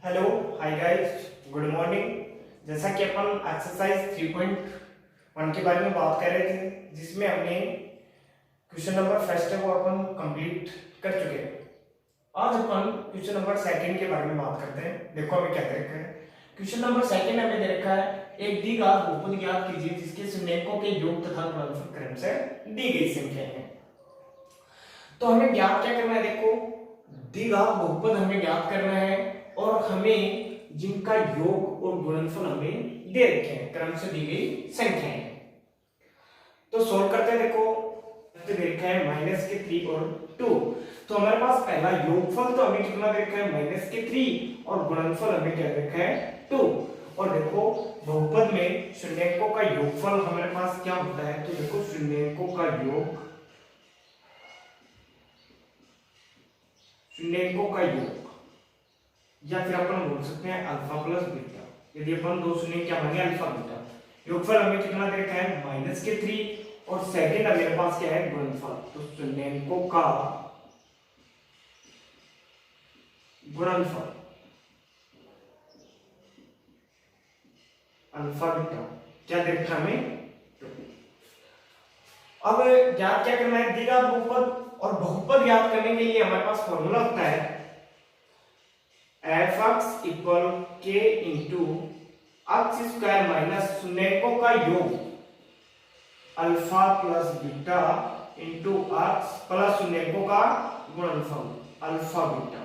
Hello hi guys, good morning. जैसा कि अपन exercise 3.1 के बारे में बात कर रहे थे, जिसमें हमने क्वेश्चन नंबर फर्स्ट है वो अपन कंप्लीट कर चुके हैं। आज अपन क्वेश्चन नंबर सेकंड के बारे में बात करते हैं। देखो हमें क्या दे रखा है। क्वेश्चन नंबर सेकंड हमें दे रखा है, एक द्विघात बहुपद ज्ञात कीजिए जिसके शून्यकों के योग तथा गुणनफल क्रम से दी गई संख्या है। तो हमें ज्ञात क्या करना है, देखो द्विघात बहुपद हमें ज्ञात करना है और हमें जिनका योग और गुणनफल हमें दे रखे हैं, क्रम से दी गई संख्याएं। तो सोल्व करते हैं। देखो दे रखा है -3 और 2। तो हमारे पास पहला योगफल तो हमें कितना दे रखा है -3 और गुणनफल हमें क्या दे रखा है 2। और देखो बहुपद में शून्यकों का योगफल हमारे पास क्या होता है, तो देखो शून्यकों का योग, शून्यकों का योग या फिर अपन बोल सकते हैं अल्फा प्लस बीटा। यदि अपन दो शून्य क्या माने अल्फा बीटा, योगफल हमें कितना दे रखा है -3 और सेकंड मेरे पास क्या है गुणनफल। तो शून्यकों का गुणनफल अल्फा बीटा क्या दे रखा है हमें 2। अब ज्ञात क्या करना है, द्विघात बहुपद और बहुपद ज्ञात करने के लिए हमारे पास फॉर्मूला होता है f(x) = k * x² माइनस शून्यकों का योग alpha plus beta into x plus शून्यकों का गुणनफल अल्फा बीटा।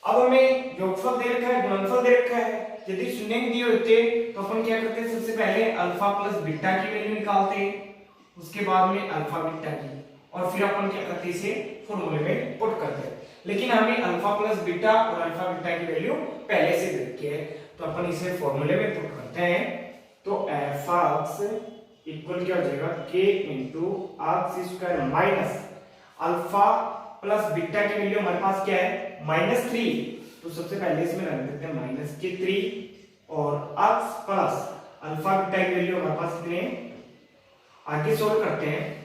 अब हमें योगफल दे रखा है, गुणनफल दे रखा है। यदि शून्य दिए होते तो अपन क्या करते, सबसे पहले अल्फा प्लस बीटा की वैल्यू निकालते, उसके बाद में अल्फा बीटा की, और फिर अपन क्या करते इसे फॉर्मूले में पुट करते। लेकिन हमें अल्फा प्लस बीटा और अल्फा बीटा की वैल्यू पहले से दे रखी है, तो अपन इसे फॉर्मूले में पुट करते हैं। तो f(x) इक्वल क्या हो जाएगा k * x² minus alpha plus beta की वैल्यू हमारे पास क्या है -3। तो सबसे पहले इसमें रख देते हैं -3 और x प्लस अल्फा बीटा की वैल्यू हमारे पास कितने हैं, आगे सोल्व करते हैं।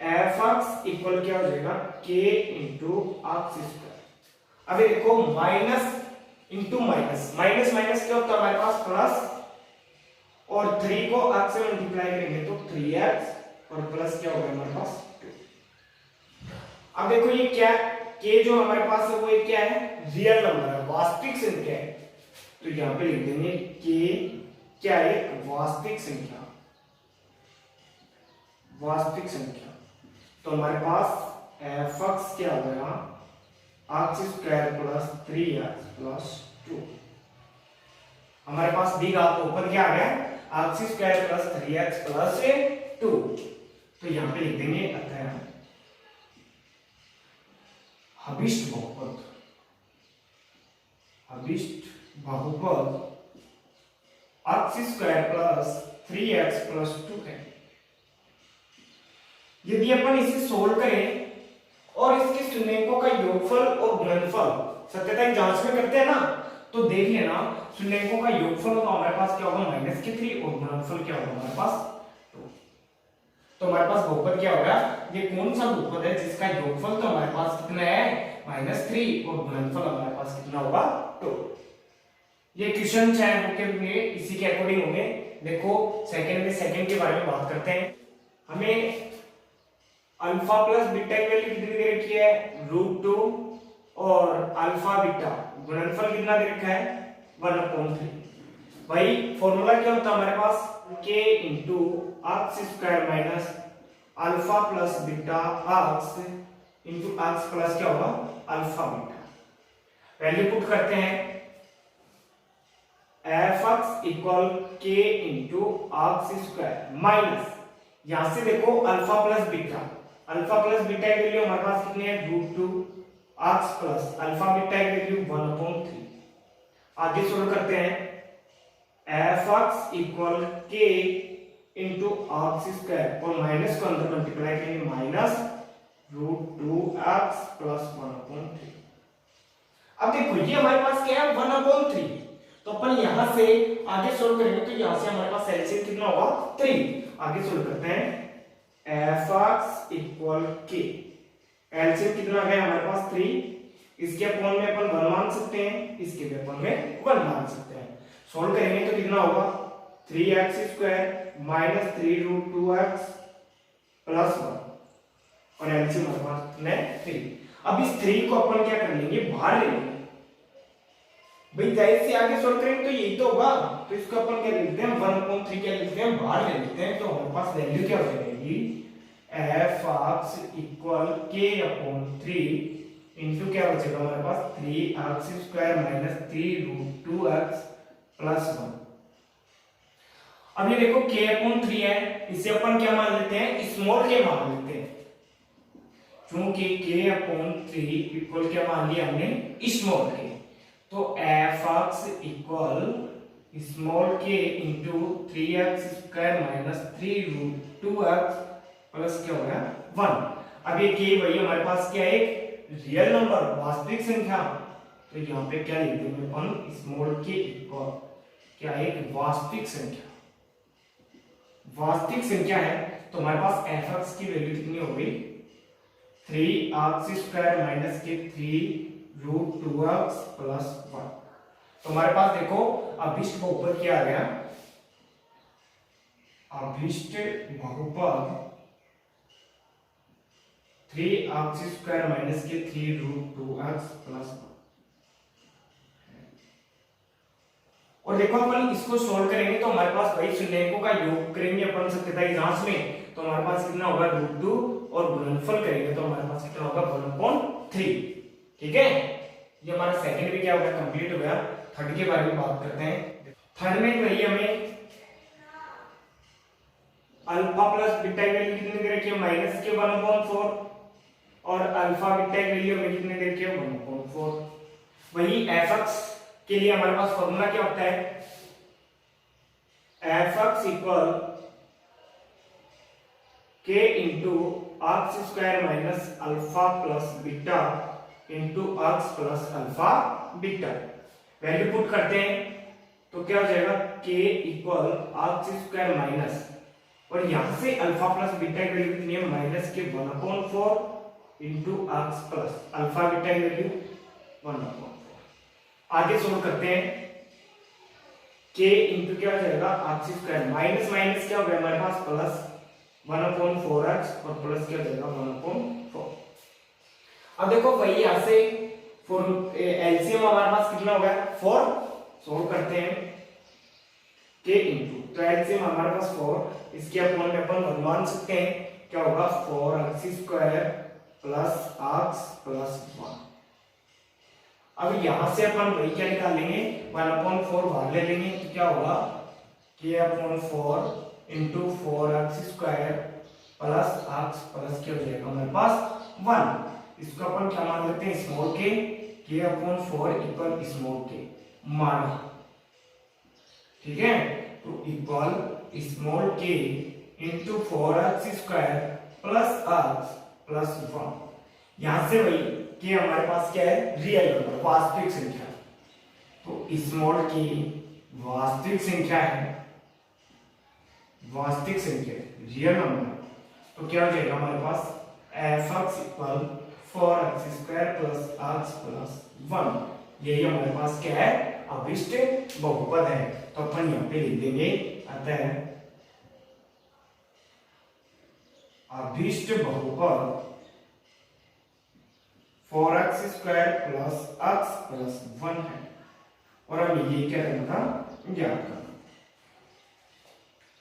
f(x) इक्वल क्या हो जाएगा k * x²। अभी देखो minus into minus, minus minus क्या होता है हमारे पास प्लस, और 3 को x से मल्टीप्लाई करेंगे तो 3x और प्लस क्या होगा हमारे पास 2। अब देखो ये क्या k जो हमारे पास है वो एक क्या है रियल नंबर है, वास्तविक संख्या है। तो यहां पे लिख देंगे k क्या है वास्तविक संख्या, वास्तविक संख्या। तो हमारे पास f(x) क्या हो गया x² प्लस 3x प्लस 2। हमारे पास द्विघात बहुपद क्या आ गया x² प्लस 3x प्लस 2। तो यहां पे लिख देंगे अतः अभिष्ट बहुपद, अभिष्ट बहुपद x² प्लस 3x प्लस 2 है। यदि अपन इसे सोल्व करें और इसके शून्यकों का योगफल और गुणनफल सत्यता की जांच में करते हैं ना, तो देख लेना शून्यकों का योगफल तो हमारे पास क्या होगा -3 और गुणनफल क्या होगा हमारे पास 2। तो हमारे पास बहुपद क्या होगा, ये कौन सा बहुपद है जिसका योगफल तो हमारे पास कितना है -3 और गुणनफल हमारे पास कितना होगा 2। ये क्वेश्चन चाहे बुक के इसी के अकॉर्डिंग होंगे। देखो सेकंड के बारे में बात करते हैं। हमें अल्फा प्लस बीटा की वैल्यू कितनी दे रखी है √2 और अल्फा बीटा गुणनफल कितना दे रखा है 1/3। भाई फॉर्मूला क्या होता है हमारे पास k * x² minus alpha plus beta x into x plus क्या होगा अल्फा बीटा। वैल्यू पुट करते हैं f(x) equal k * x² minus यहां से देखो alpha plus beta, alpha plus beta की वैल्यू हमारे पास कितनी है √2 x प्लस अल्फा बीटा की वैल्यू 1/3। आगे सोल्व करते हैं f(x) इक्वल k * x² और माइनस को अंदर मल्टीप्लाई करेंगे माइनस √2x प्लस 1/3। अब देखो ये हमारे पास क्या है 1/3। तो अपन यहां से आगे सोल्व करेंगे तो यहां से हमारे पास एलसीएम कितना होगा 3। आगे सोल्व करते हैं f(x) इक्वल k, एलसीएम कितना आ गया हमारे पास 3 इसके अपॉन में अपन 1 मान सकते हैं, इसके भी अपॉन में 1 मान सकते हैं। सोल्व करेंगे तो कितना होगा 3x square minus 3 root 2x plus 1 और एलसीएम हमारे पास में 3। अब इस 3 को अपन क्या कर लेंगे, बाहर ले लेंगे भाई, जाहिर से आगे सोल्व करेंगे तो यही तो होगा, तो इसको अपन क्या लिखते हैं 1/3 क्या लिखते हैं, बाहर ले लेते हैं। तो हमारे पास वैल्यू क्या हो जाएगी f(x) इक्वल k/3 इनटू क्या बचेगा हमारे पास 3x square minus 3 root 2x plus 1। अब ये देखो k/3 है, इसे अपन क्या मान लेते हैं, स्मॉल k मान लेते हैं, क्योंकि k/3 इक्वल क्या मान लिया हमने स्मॉल k। तो f(x) equal small k into 3x square minus 3 root 2x plus क्या हो गया 1। अब ये k वही हमारे पास क्या है, एक रियल नंबर वास्तविक संख्या, तो यहाँ पे क्या लिख देंगे अपन स्मॉल k इक्वल क्या है, एक वास्तविक संख्या, वास्तविक संख्या है। तो हमारे पास f(x) की वैल्यू कितनी हो गई 3x स्क्वायर माइनस के 3 रूट 2x प्लस 1। तो हमारे पास देखो अभिष्ट बहुपद क्या आ गया, अभिष्ट बहुपद 3x स्क्वायर माइनस के 3 रूट 2x प्लस 1। और देखो अपन इसको सोल्व करेंगे तो हमारे पास वही शून्यकों का योग करेंगे अपन सत्यता की जांच में, तो हमारे पास कितना होगा √2 और गुणनफल करेंगे तो हमारे पास कितना होगा 1/3। ठीक है, ये हमारा सेकंड भी क्या हो गया, कंप्लीट हो गया। थर्ड के बारे में बात करते हैं। थर्ड में वही हमें अल्फा प्लस बीटा की वैल्यू कितने दे रखी है माइनस के 1/4 और अल्फा बीटा की वैल्यू हमें कितने दे रखी है 1/4। वही f(x) के लिए हमारे पास फॉर्मूला क्या होता है, f(x) equal k into x square minus alpha plus beta into x plus alpha beta. Value put करते हैं तो क्या हो जाएगा k equal x square minus, और यहां से अल्फा प्लस बीटा की वैल्यू कितनी है माइनस के 1/4 into x plus alpha beta की वैल्यू 1/4। आगे सोल्व करते हैं, k इंटू क्या हो जाएगा x स्क्वायर माइनस माइनस क्या हो गया हमारे पास प्लस 1/4x और प्लस क्या हो जाएगा 1/4। अब देखो वही यहां से एलसीएम हमारे पास कितना हो गया 4। सोल्व करते हैं k इंटू, तो एलसीएम हमारे पास 4, इसके अपॉन में अपन 1 मान सकते हैं, क्या होगा 4x square plus x plus 1। अब यहां से अपन वही क्या निकाल लेंगे 1/4 बाहर ले लेंगे, तो क्या होगा k/4 into 4x square plus x plus क्या हो जाएगा हमारे पास 1। इसको अपन क्या मान लेते हैं small k/4 equal small k माना, ठीक है। तो equal small k into 4x square plus x plus 1। यहां से वही k हमारे पास क्या है रियल नंबर वास्तविक संख्या, तो स्मॉल k वास्तविक संख्या है, वास्तविक संख्या रियल नंबर, तो क्या हो जाएगा हमारे पास f(x) equal 4x square plus x plus 1। यही हमारे पास क्या है अभिष्ट बहुपद है, तो अपन यहाँ पे लिख देंगे अतः अभिष्ट बहुपद 4x square plus x plus 1 है, और हमें ये क्या करना था ज्ञात करना।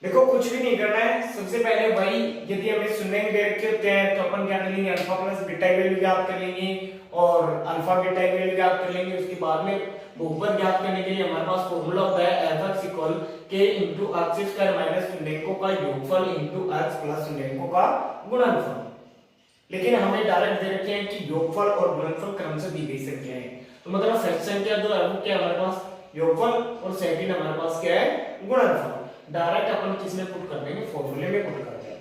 देखो कुछ भी नहीं करना है, सबसे पहले वही यदि हमें शून्य दे रखे होते हैं तो अपन क्या कर लेंगे अल्फा प्लस बीटा की वैल्यू ज्ञात कर लेंगे और अल्फा बीटा की वैल्यू ज्ञात कर लेंगे। उसके बाद में बहुपद ज्ञात करने के लिए हमारे पास फॉर्मूला होता है f(x) equal k into x square minus शून्यकों का योगफल इंटू x प्लस शून्यकों का गुणनफल। लेकिन हमें डायरेक्ट दे रखे हैं कि योगफल और गुणनफल क्रम से दी गई संख्या है, तो मतलब फर्स्ट संख्या जो है वो क्या हमारे पास योगफल और सेकंड हमारे पास क्या है गुणनफल। डायरेक्ट अपन किसमें पुट कर देंगे फॉर्मूले में पुट कर देंगे,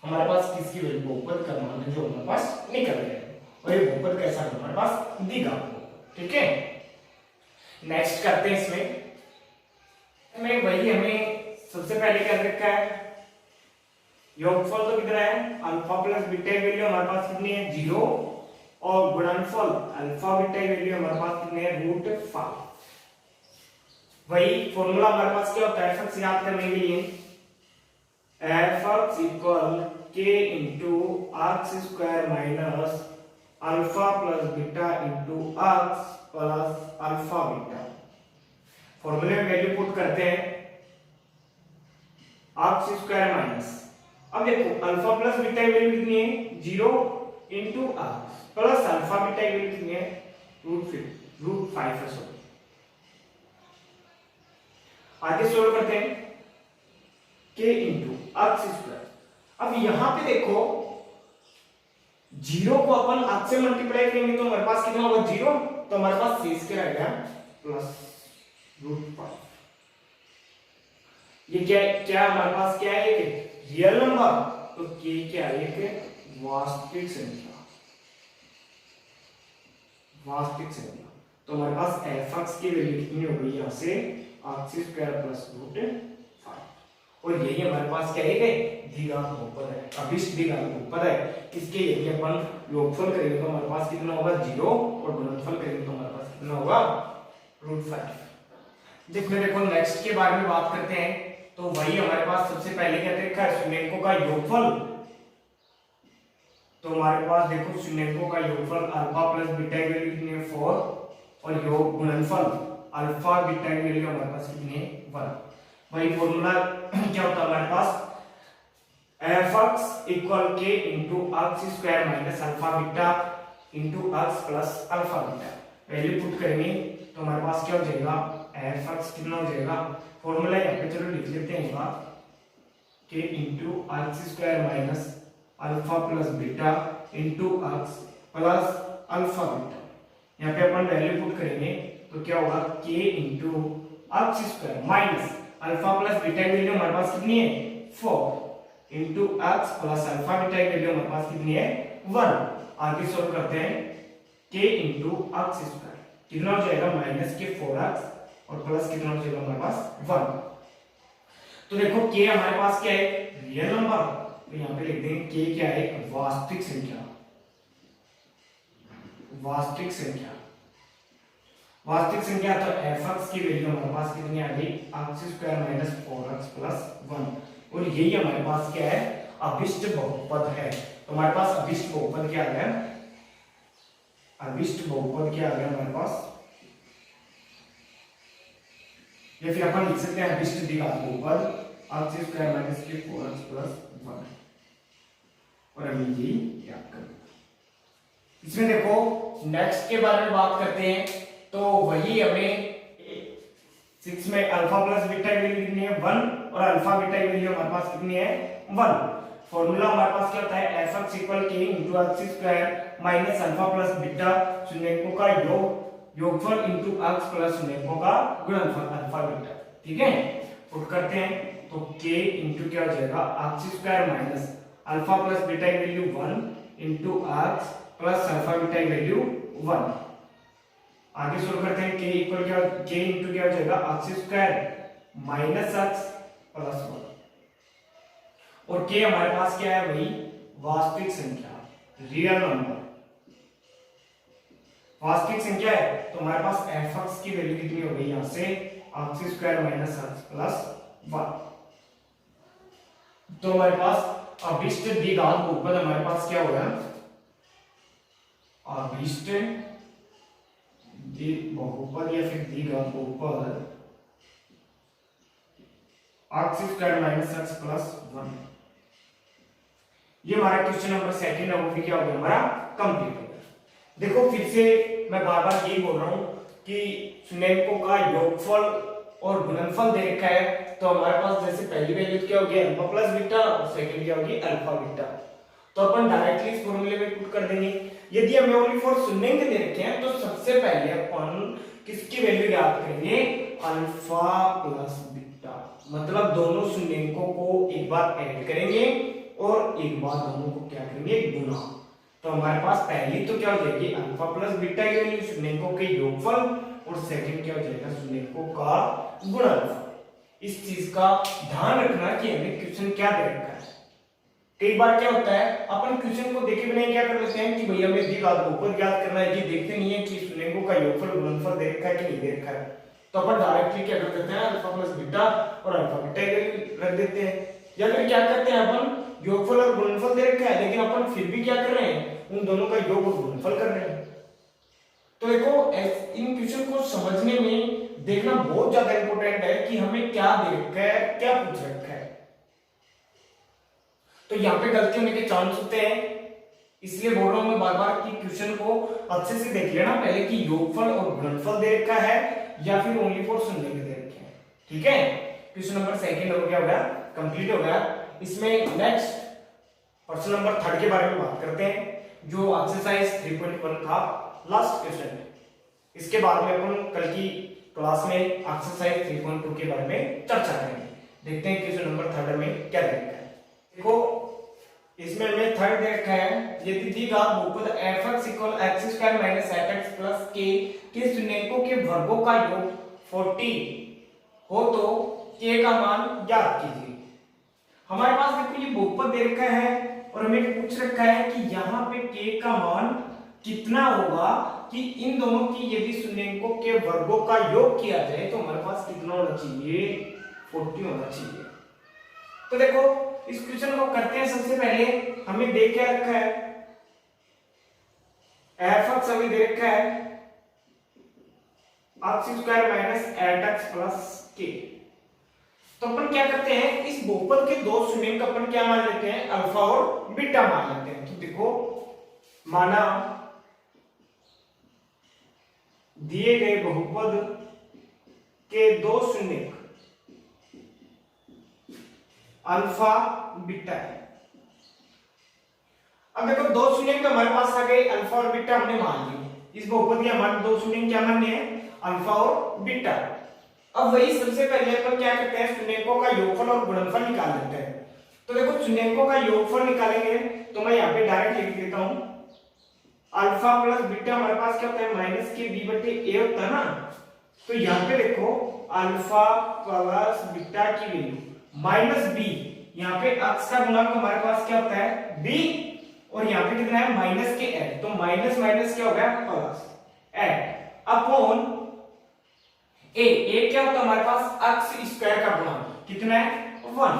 हमारे पास किसकी वैल्यू बहुपद का मान है जो हमारे पास निकल गया और ये बहुपद कैसा है हमारे पास दिखा। ठीक है, नेक्स्ट करते हैं इसमें वही हमें सबसे पहले क्या रखा है योगफल तो कितना है अल्फा प्लस बीटा की वैल्यू हमारे पास कितनी है 0 और गुणनफल अल्फा बीटा की वैल्यू हमारे पास कितने है √5। वही फॉर्मूला हमारे पास क्या होता है f(x) याद करने के लिए f(x) equal k into x square minus alpha plus beta into x plus alpha beta. फॉर्मूले में वैल्यू पुट करते हैं x स्क्वायर माइनस, अब देखो अल्फा प्लस बीटा की वैल्यू कितनी है 0 into x plus alpha beta की वैल्यू कितनी है √5 है। सॉरी आगे सोल्व करते हैं k इंटू x स्क्वायर। अब यहां पे देखो 0 को अपन x से मल्टीप्लाई करेंगे तो हमारे पास कितना होगा 0, तो हमारे पास शेष क्या रह गया प्लस √5। ये क्या हमारे पास क्या है एक रियल नंबर, तो k क्या है एक वास्तविक संख्या, वास्तविक संख्या। तो हमारे पास f(x) की वैल्यू कितनी हो गई यहां से x स्क्वायर प्लस √5, और यही हमारे पास क्या है द्विघात बहुपद है, अभिष्ट द्विघात बहुपद है। इसके यदि अपन योगफल करेंगे तो हमारे पास कितना होगा 0 और गुणनफल करेंगे तो हमारे पास कितना होगा √5। देखो नेक्स्ट के बारे में बात करते हैं, तो वही हमारे पास सबसे पहले क्या देखा है शून्यकों का योगफल। तो हमारे पास देखो शून्यकों का योगफल अल्फा प्लस बीटा की वैल्यू कितनी है 4, और योग गुणनफल अल्फा बीटा की वैल्यू हमारे पास कितनी है 1। वही फॉर्मूला क्या होता है हमारे पास f(x) equal k into x square minus alpha beta into x plus alpha beta. Value put करेंगे तो हमारे पास क्या हो जाएगा f(x) कितना हो जाएगा, फॉर्मूला यहाँ पे चलो लिख लेते हैं बात k into x square minus alpha plus beta into x plus alpha beta. यहाँ पे अपन वैल्यू पुट करेंगे तो क्या होगा k into x square minus alpha plus beta की वैल्यू हमारे पास कितनी है 4 into x plus alpha beta की वैल्यू हमारे पास कितनी है 1। आगे सॉल्व करते हैं k इंटू x स्क्वायर कितना हो जाएगा माइनस के 4x और प्लस कितना हो जाएगा हमारे पास 1। तो देखो k हमारे पास क्या है रियल नंबर, तो यहाँ पे लिख देंगे k क्या है वास्तविक संख्या, वास्तविक संख्या, वास्तविक संख्या। तो f(x) की वैल्यू हमारे पास कितनी आ गई x square minus 4x plus 1, और यही हमारे पास क्या है अभिष्ट बहुपद है। तो हमारे पास अभिष्ट बहुपद क्या आ गया, अभिष्ट बहुपद क्या आ गया हमारे पास, या फिर अपन लिख सकते हैं अभिष्ट द्विघात बहुपद x square minus 4x plus 1, और अभी यही याद कर। इसमें देखो नेक्स्ट के बारे में बात करते हैं, तो वही हमें 6 में अल्फा प्लस बीटा की वैल्यू कितनी है 1, और अल्फा बीटा की वैल्यू हमारे पास कितनी है 1। फॉर्मूला हमारे पास क्या होता है f(x) equal k into x square minus alpha plus beta शून्यकों का योगफल इंटू x प्लस शून्यकों का गुणनफल अल्फा बीटा। ठीक है, पुट करते हैं तो k इंटू क्या हो जाएगा x square minus alpha plus beta की value 1 into x plus alpha beta की वैल्यू 1। आगे सोल्व करते हैं k इक्वल क्या k इंटू क्या हो जाएगा x square minus x plus 1, और k हमारे पास क्या है वही वास्तविक संख्या रियल नंबर, वास्तविक संख्या है। तो हमारे पास f(x) की वैल्यू कितनी हो गई यहां से x square minus x plus 1। तो हमारे पास अभिष्ट द्विघात बहुपद हमारे पास क्या हो गया अभिष्ट बहुपद या फिर द्विघात बहुपद x square minus x plus 1। ये हमारा क्वेश्चन नंबर 2 है, वो भी क्या हो गया हमारा कंप्लीट हो गया। देखो फिर से मैं बार बार यही बोल रहा हूं कि शून्यकों का योगफल और गुणनफल दे रखा है, तो हमारे पास जैसे पहली वैल्यू क्या होगी अल्फा प्लस बीटा और सेकंड क्या होगी अल्फा बीटा, तो अपन डायरेक्टली इस फॉर्मूले में पुट कर देंगे। यदि हमें ओनली फॉर शून्यंक दे रखे हैं तो सबसे पहले अपन किसकी वैल्यू याद करेंगे अल्फा प्लस बीटा, मतलब दोनों शून्यंकों को एक बार ऐड करेंगे और एक बार दोनों को क्या करेंगे गुणा। तो हमारे पास पहली तो क्या हो जाएगी अल्फा प्लस बीटा की वैल्यू शून्यकों के योगफल, और सेकंड क्या हो जाएगा शून्यकों का गुणनफल। इस चीज का ध्यान रखना कि हमें क्वेश्चन क्या दे रखा है। कई बार क्या होता है अपन क्वेश्चन को देखे बिना क्या कर लेते हैं कि भैया हमें द्विघात बहुपद ज्ञात करना है, कि देखते नहीं है कि शून्यकों का योगफल गुणनफल दे रखा है कि नहीं दे रखा है, तो अपन डायरेक्टली क्या कर देते हैं अल्फा प्लस बीटा और अल्फा बीटा की रख देते हैं। या फिर क्या करते हैं अपन योगफल और गुणनफल दे रखा है लेकिन अपन फिर भी क्या कर रहे हैं उन दोनों का योग और गुणनफल कर रहे हैं। तो देखो इन क्वेश्चन को समझने में देखना बहुत ज्यादा इंपॉर्टेंट है कि हमें क्या दे रखा है, क्या पूछ रखा है। तो यहाँ पे गलती होने के चांस होते हैं, इसलिए बोल रहा हूं मैं बार बार कि क्वेश्चन को अच्छे से देख लेना पहले कि योगफल और गुणनफल दे रखा है या फिर ओनली फॉर शून्य के दे रखे हैं। ठीक है, क्वेश्चन नंबर सेकंड हो गया कंप्लीट हो गया। इसमें नेक्स्ट क्वेश्चन नंबर थर्ड के बारे में बात करते हैं जो एक्सरसाइज 3.1 था लास्ट क्वेश्चन है। इसके बाद में अपन कल की क्लास में एक्सरसाइज 3.2 के बारे में चर्चा करेंगे। देखते हैं क्वेश्चन नंबर थर्ड में क्या दे रखा है। देखो इसमें हमें थर्ड दे रखा है यदि द्विघात बहुपद fx = x² - fx + k के शून्यकों के वर्गों का योग 40 हो तो k का मान ज्ञात कीजिए। हमारे पास देखो ये बहुपद दे रखा है और हमें पूछ रखा है कि यहाँ पे k का मान कितना होगा कि इन दोनों की यदि शून्यकों के वर्गों का योग किया जाए तो हमारे पास कितना होना चाहिए 40 होना चाहिए। तो देखो इस क्वेश्चन को करते हैं। सबसे पहले हमें दे क्या रखा है fx हमें दे रखा है x² - 8x + k। तो अपन क्या करते हैं इस बहुपद के दो शून्यक अपन क्या मान लेते हैं अल्फा और बीटा मान लेते हैं। तो देखो माना दिए गए बहुपद के दो शून्यक अल्फा बीटा है। अब देखो दो शून्यक हमारे पास आ गए अल्फा और बीटा हमने मान लिए। इस बहुपद के हमारे दो शून्यक क्या मानने हैं अल्फा और बीटा। अब वही सबसे पहले अपन क्या करते हैं शून्यकों का योगफल और गुणनफल निकाल लेते हैं। तो देखो शून्यकों का योगफल निकालेंगे तो मैं यहाँ पे डायरेक्ट लिख देता हूं अल्फा प्लस बीटा हमारे पास क्या होता है -kb/a होता है ना। तो यहाँ पे देखो अल्फा प्लस बीटा की वैल्यू -b, यहाँ पे x का गुणांक हमारे पास क्या होता है b और यहाँ पे कितना है -kn। तो माइनस माइनस क्या हो गया प्लस n अपॉन a क्या होता है हमारे पास x² का गुणांक कितना है 1।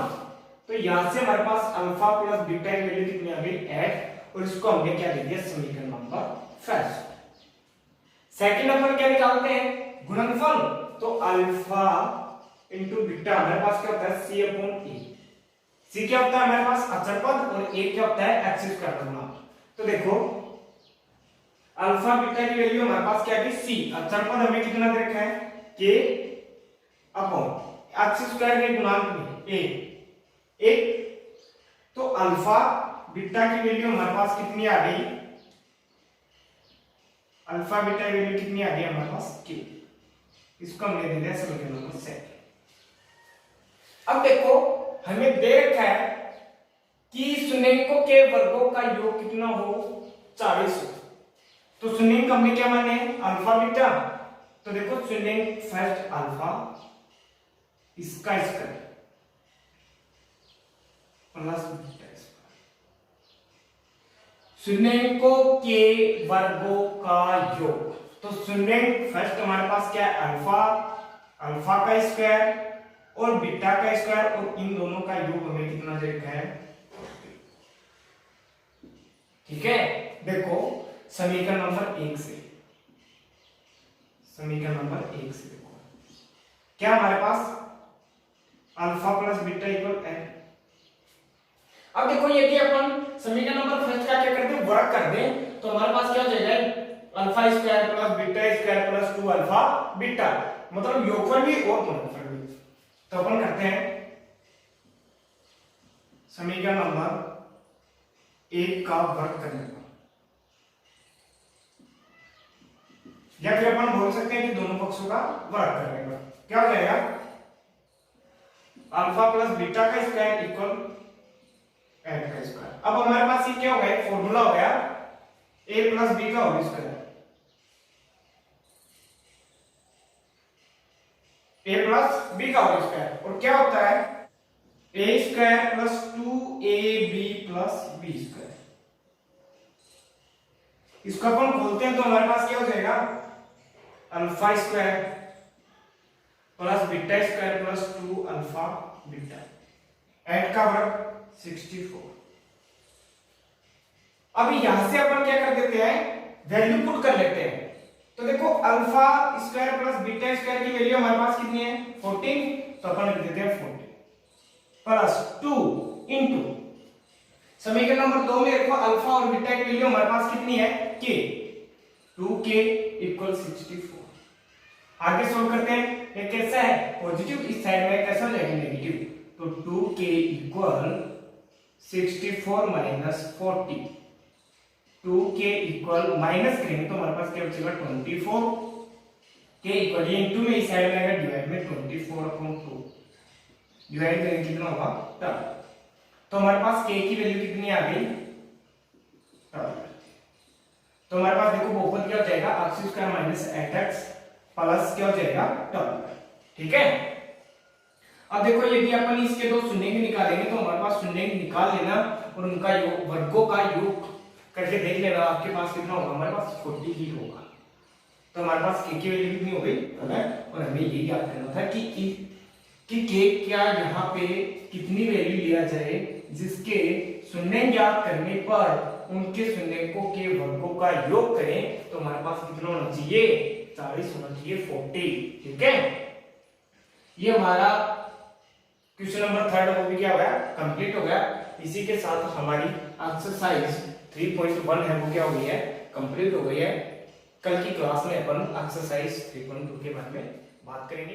तो यहां से हमारे पास अल्फा प्लस बीटा की वैल्यू कितनी आ गई 8 और इसको हमने क्या दे दिया समीकरण नंबर फर्स्ट। सेकंड नंबर क्या निकालते हैं गुणनफल। तो अल्फा इंटू बीटा हमारे पास क्या होता है c/a। c क्या होता है हमारे पास अचर पद और a क्या होता है x² का गुणांक। तो देखो अल्फा बीटा की वैल्यू हमारे पास क्या है c, अचर पद हमें कितना दे रखा है k अपॉन x² के गुणांक में a 1। तो अल्फा बीटा की वैल्यू हमारे पास कितनी आ गई अल्फा बीटा की वैल्यू कितनी आ गई हमारे पास k। इसको हमने दे दिया समीकरण नंबर 7। अब देखो हमें दे रखा है कि शून्यकों के वर्गों का योग कितना हो 40 हो। तो शून्यक हमने क्या माने अल्फा बीटा। तो देखो शून्यक फर्स्ट अल्फा इसका स्क्वायर प्लस बीटा शून्यकों के वर्गों का योग। तो शून्यक फर्स्ट हमारे पास क्या है अल्फा, अल्फा का स्क्वायर और बीटा का स्क्वायर और इन दोनों का योग हमें कितना दे रखा है। ठीक है, देखो समीकरण नंबर 1 से, समीकरण नंबर 1 से देखो क्या हमारे पास alpha plus beta equal n। अब देखो यदि अपन समीकरण नंबर फर्स्ट का क्या करते हैं वर्ग कर दें तो हमारे पास क्या हो जाएगा alpha square plus beta square plus 2 alpha beta, मतलब योगफल भी और गुणनफल भी। तो अपन करते हैं समीकरण नंबर 1 का वर्ग करने का, या फिर अपन बोल सकते हैं कि दोनों पक्षों का वर्ग करने का। क्या हो जाएगा अल्फा प्लस बीटा का स्क्वायर इक्वल n का स्क्वायर। अब हमारे पास ये क्या हो गया फॉर्मूला हो गया a प्लस b का whole square, a plus b का होल स्क्वायर। और क्या होता है a स्क्वायर प्लस 2 2ab प्लस बी स्क्वायर। इसको अपन खोलते हैं तो हमारे पास क्या हो जाएगा, alpha square plus beta square plus 2 alpha beta, 8 का वर्ग 64। अब यहां से अपन क्या कर देते हैं, वैल्यू पुट कर लेते हैं। तो देखो alpha square plus beta square की वैल्यू हमारे पास कितनी है 14, तो अपन लिख देते हैं 14 प्लस 2 इंटू समीकरण नंबर 2 में देखो अल्फा और बीटा की वैल्यू हमारे पास कितनी है k, 2k इक्वल 64। आगे सोल्व करते हैं, ये कैसा है पॉजिटिव, इस साइड में कैसा हो जाएगा नेगेटिव, तो 2k equal 64 minus 40, 2k equal minus करेंगे तो हमारे पास क्या बचेगा 24, k इक्वल ये इनटू में इस साइड में आएगा डिवाइड में 24/2, डिवाइड करेंगे कितना होगा 10, तो हमारे पास k की वैल्यू कितनी आ गई 12। तो हमारे पास देखो बहुपद क्या हो जाएगा x square minus 8x plus क्या हो जाएगा 12, ठीक है। अब देखो यदि अपन इसके दो शून्य निकालेंगे तो हमारे पास शून्य निकाल लेना और उनका योग वर्गों का योग करके देख लेना, आपके पास कितना होगा, हमारे पास 40 ही होगा। तो हमारे पास k की वैल्यू कितनी हो गई, और हमें ये याद करना था कि k क्या यहाँ पे कितनी वैल्यू लिया जाए जिसके शून्य ज्ञात करने पर उनके शून्य को के वर्गों का योग करें, तो हमारे पास कितना होना चाहिए 40 होना चाहिए 40, ठीक है। ये हमारा क्वेश्चन नंबर 3 वो भी क्या हो गया कंप्लीट हो गया। इसी के साथ हमारी एक्सरसाइज 3.1 है वो क्या हो गई है कंप्लीट हो गई है। कल की क्लास में अपन एक्सरसाइज 3.2 के बारे में बात करेंगे।